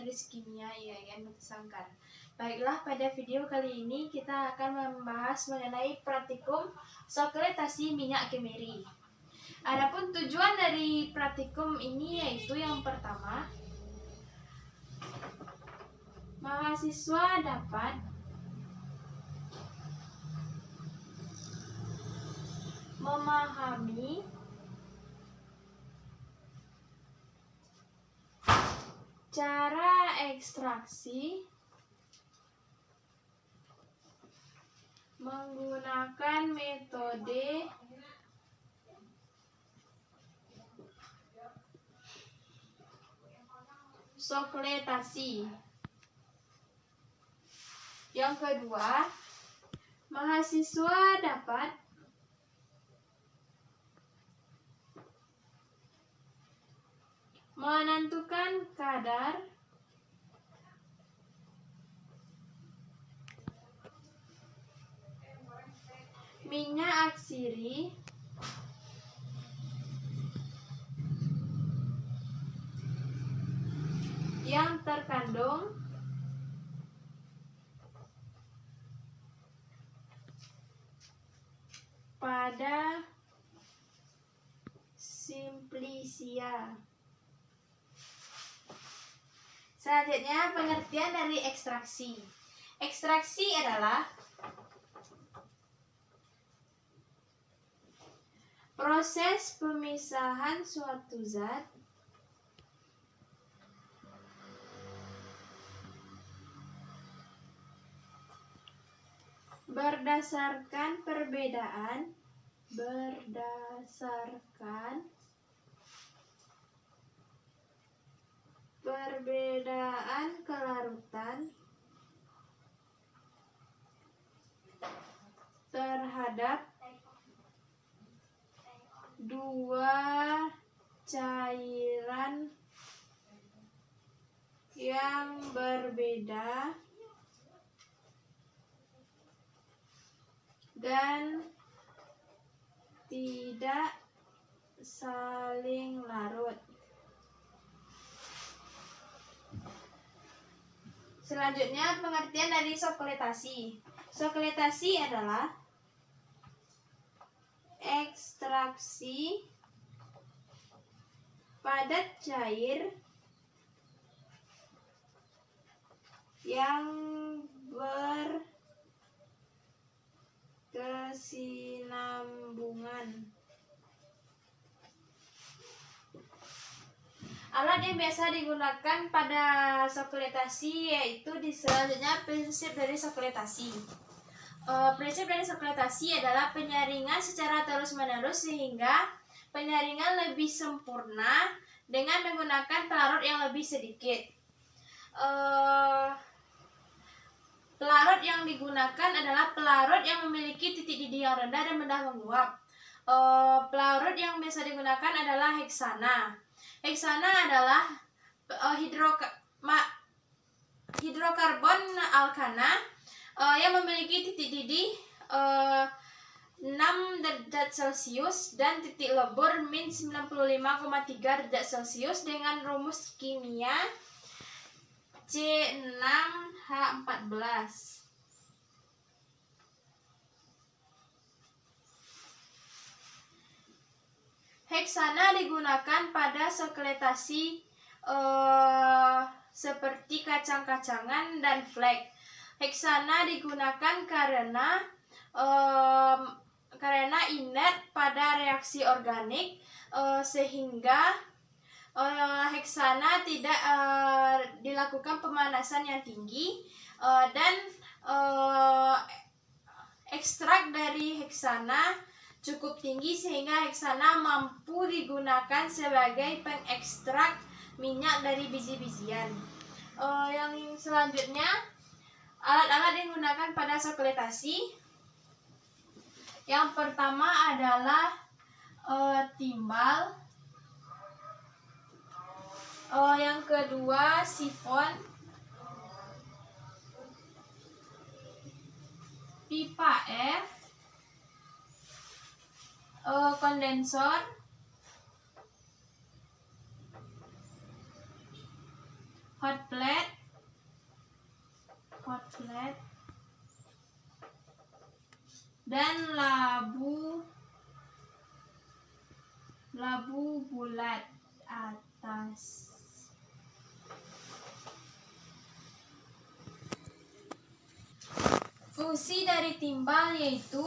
Analis Kimia IAIN Mata Sangkar. Baiklah, pada video kali ini kita akan membahas mengenai praktikum sokretasi minyak kemiri. Adapun tujuan dari praktikum ini yaitu yang pertama, mahasiswa dapat memahami cara ekstraksi menggunakan metode sokretasi. Yang kedua, mahasiswa dapat menentukan kadar minyak atsiri yang terkandung pada simplisia. Selanjutnya, pengertian dari ekstraksi. Ekstraksi adalah proses pemisahan suatu zat berdasarkan perbedaan kelarutan terhadap dua cairan yang berbeda dan tidak saling larut. Selanjutnya, pengertian dari sokretasi. Sokretasi adalah ekstraksi padat cair yang berkesinambungan. Alat yang biasa digunakan pada sokretasi yaitu selanjutnya prinsip dari sokretasi. Prinsip dari sokretasi adalah penyaringan secara terus-menerus sehingga penyaringan lebih sempurna dengan menggunakan pelarut yang lebih sedikit. Pelarut yang digunakan adalah pelarut yang memiliki titik didih yang rendah dan mudah menguap. Pelarut yang biasa digunakan adalah heksana. Heksana adalah hidrokarbon alkana yang memiliki titik didih 6 derajat Celcius dan titik lebur min 95,3 derajat Celcius dengan rumus kimia C6H14. Heksana digunakan pada sokretasi seperti kacang-kacangan dan flek. Heksana digunakan karena inert pada reaksi organik sehingga heksana tidak dilakukan pemanasan yang tinggi dan ekstrak dari heksana cukup tinggi sehingga heksana mampu digunakan sebagai pengekstrak minyak dari biji-bijian. Yang selanjutnya, alat-alat yang digunakan pada sokretasi. Yang pertama adalah timbal. Yang kedua sifon, pipa F, kondensor, hot plate, dan labu bulat atas. Fungsi dari timbal yaitu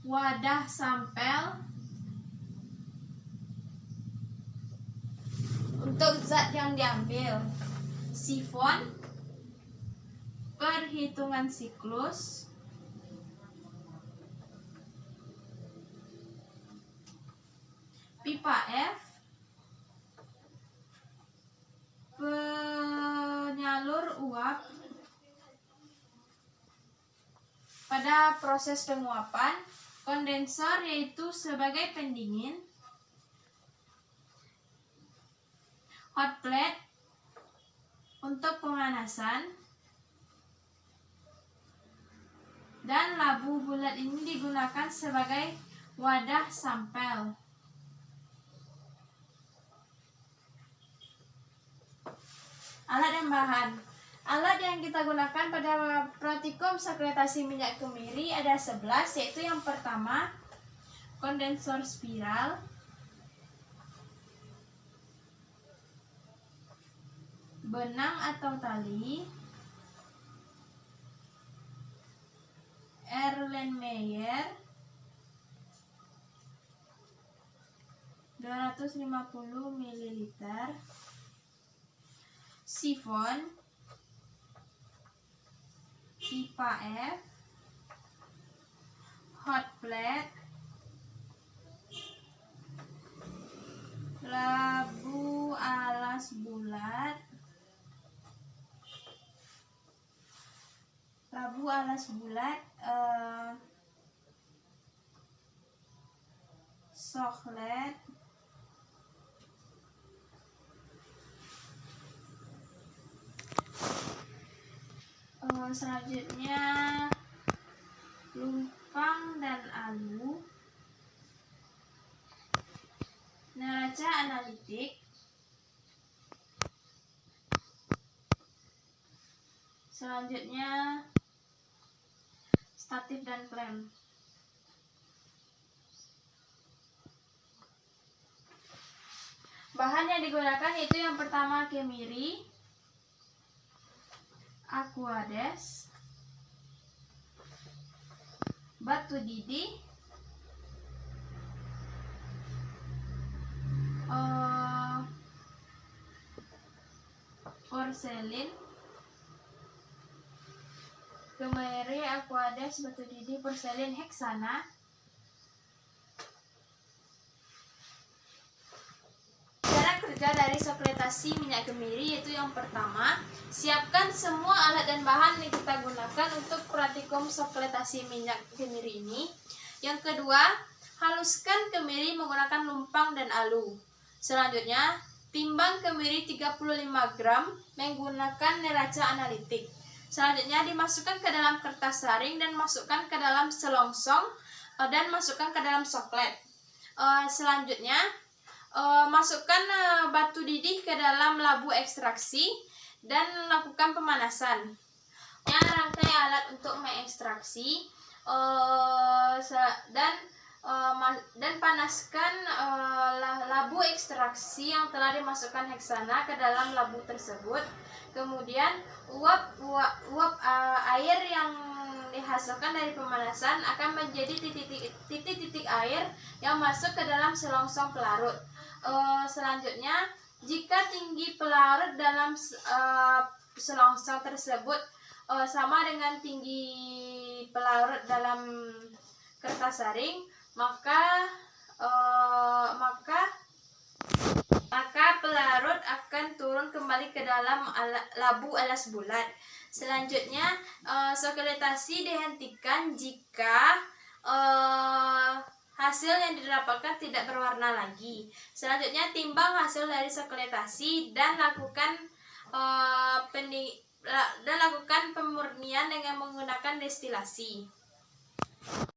wadah sampel untuk zat yang diambil, sifon, perhitungan siklus, pipa F, penyalur uap pada proses penguapan, kondensor yaitu sebagai pendingin, hot plate untuk pemanasan, dan labu bulat ini digunakan sebagai wadah sampel. Alat dan bahan. Alat yang kita gunakan pada praktikum sekretasi minyak kemiri ada 11, yaitu yang pertama kondensor spiral, benang atau tali, Erlenmeyer 250 ml, sifon, pipa F, hot plate, labu alas bulat, soklet, selanjutnya lumpang dan alu, neraca analitik, selanjutnya statif dan klem. Bahan yang digunakan yaitu yang pertama kemiri, Aquades, batu didih, porselin, kemiri, Aquades, batu didih, porselin, heksana. Kerja dari sekretasi minyak kemiri yaitu yang pertama, siapkan semua alat dan bahan yang kita gunakan untuk praktikum sekretasi minyak kemiri ini. Yang kedua, haluskan kemiri menggunakan lumpang dan alu. Selanjutnya, timbang kemiri 35 gram menggunakan neraca analitik. Selanjutnya, dimasukkan ke dalam kertas saring dan masukkan ke dalam selongsong dan masukkan ke dalam soklet. Selanjutnya, masukkan batu didih ke dalam labu ekstraksi dan lakukan pemanasan. Rangkai alat untuk mengekstraksi dan panaskan labu ekstraksi yang telah dimasukkan heksana ke dalam labu tersebut. Kemudian uap air yang dihasilkan dari pemanasan akan menjadi titik-titik air yang masuk ke dalam selongsong pelarut. Selanjutnya, jika tinggi pelarut dalam selongsong tersebut sama dengan tinggi pelarut dalam kertas saring, maka pelarut akan turun kembali ke dalam labu alas bulat. Selanjutnya, sekretasi dihentikan jika hasil yang didapatkan tidak berwarna lagi. Selanjutnya, timbang hasil dari sekretasi dan lakukan pemurnian dengan menggunakan destilasi.